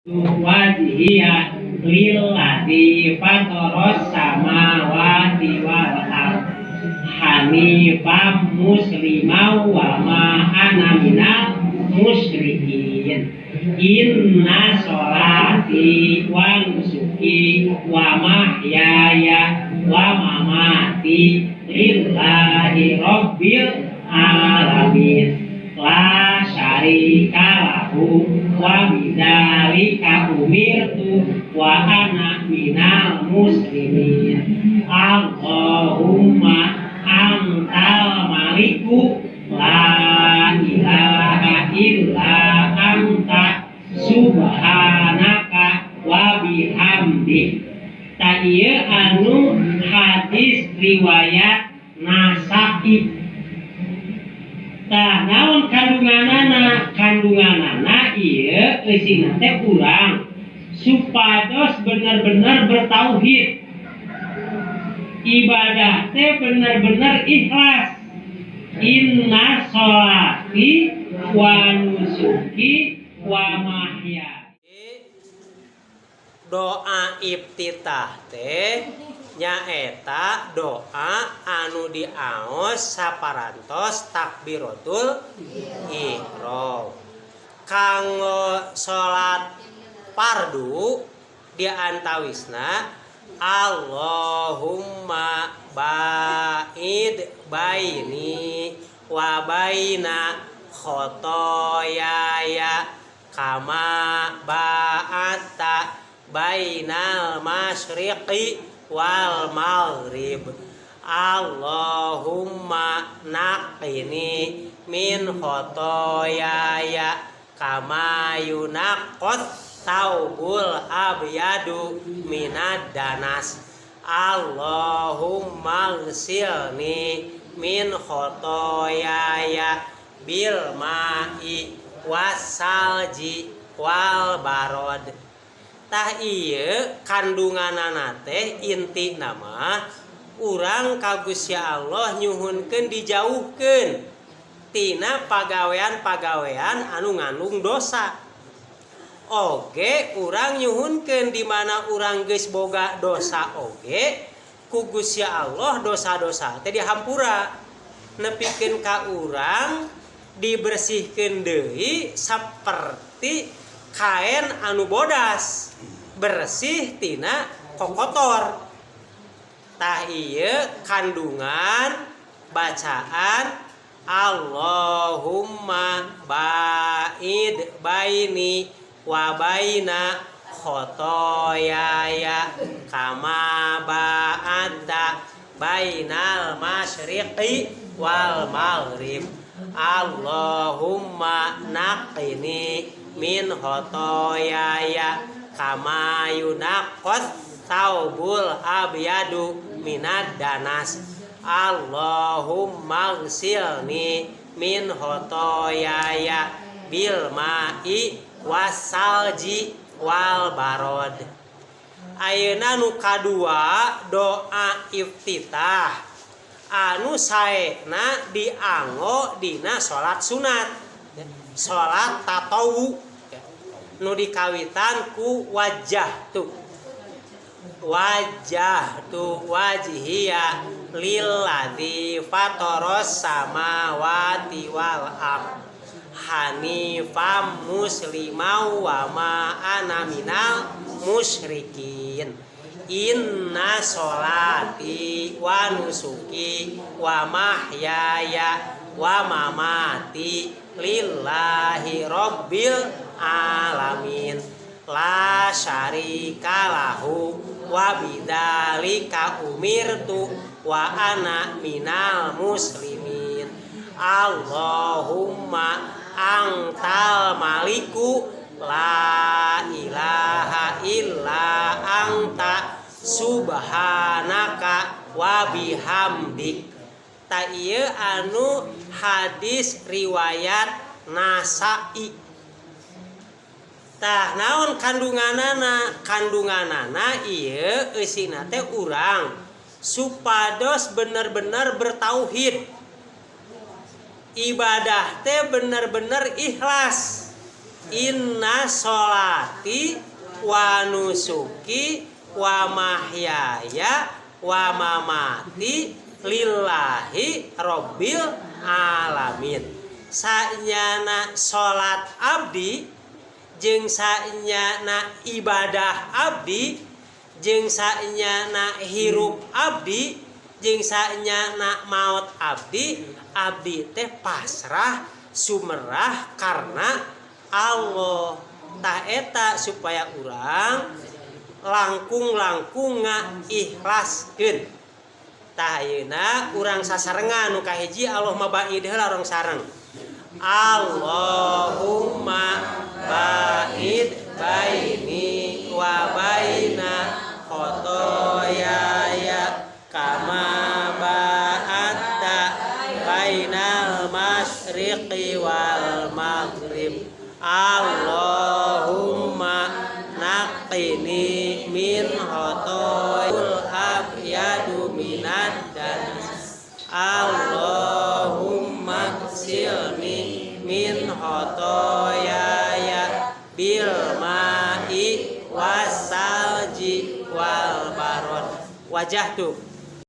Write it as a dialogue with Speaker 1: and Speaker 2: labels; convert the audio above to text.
Speaker 1: wajhiya lillati fataras samawati wal ardh hanifan musliman wa ma ana minal musyrikin. Inna sholati wa nusuki wa mahyaya wa mamati lillahi rabbil alamin la syarika lahu wa bidzalika umirtu wa ana minal muslimin. Allahumma antal maliku la ilaha illa anta subhanaka wa bihamdik. Tadieu anu hadis riwayat Nasa'i. Tah naon kandunganana ieu eusina teh urang supados bener-bener bertauhid, ibadah teh bener-bener ikhlas. Inna sholati wa nusuki wa mahya. Doa iftitah teh nyaeta doa anu diaos saparantos takbiratul ihram. Kanggo salat fardu diantawisna Allahumma ba'id baini wa baina khotoyaya kama ba'atta bainal masyriqi wal maghrib. Allahumma naqini min khotoyaya kama yunaqqat taubul abyadu minad danas. Allahumma ghsilni min khotoyaya bil ma'i wasalji wal barod. Tah ieu kandunganana teh inti nama urang ka Gusti Allah nyuhunkeun dijauhkeun tina pagawean-pagawean anu ngandung dosa. Oge urang nyuhunkeun di mana urang geus boga dosa oge ku Gusti Allah dosa-dosa teh dihampura nepikeun ka urang dibersihkeun deui saperti kain anu bodas bersih tina kokotor. Tah ieu kandungan bacaan Allahumma ba'id baini wa baina khotoyaya kama ba'adta bainal masyriqi wal maghrib. Allahumma naqini min khotoyaya kama yunaqqat taubul abyadu minad danas. Allahumma ghsilni min khotoyaya bil ma'i wasalji wal barod. Ayeuna nu kadua doa iftitah anu saena dianggo dina salat sunat, salat tatawu nu dikawitan ku wajjahtu wajhiya lilladzi fataras samawati wal ardh hanifam muslimau wa ma ana minal musyrikin. Inna sholati wa nusuki wa mahyaya wa mamati lillahi rabbil alamin la syarika lahu wa bidzalika umirtu wa ana minal muslimin. Allahumma antal maliku la ilaha illa anta subhanaka wa bihamdik. Ta ieu anu hadis riwayat Nasa'i. Tah naon kandunganana ieu eusina teh urang supados bener-bener bertauhid, ibadah teh bener-bener ikhlas. inna sholati wa nusuki wa mahyaya wa mamati lillahi rabbil alamin. Sanyana salat abdi jeung sanyana ibadah abdi jeung sanyana hirup abdi jeung sanyana maot abdi teh pasrah sumerah karena Allah. Tah eta supaya urang langkung ikhlaskeun. Tah ayeuna urang sasarengan nu kahiji Allah mabaid heula rong sareng. Allahumma ba'id baini wa baina khotoyaya kama ba'atta bainal masyriqi wal maghrib. Allahumma naqini min khotoyul abyadu minad danas. Allahumma silni min khotoyaya bil ma'i wasalji wal barod. Wajah tuh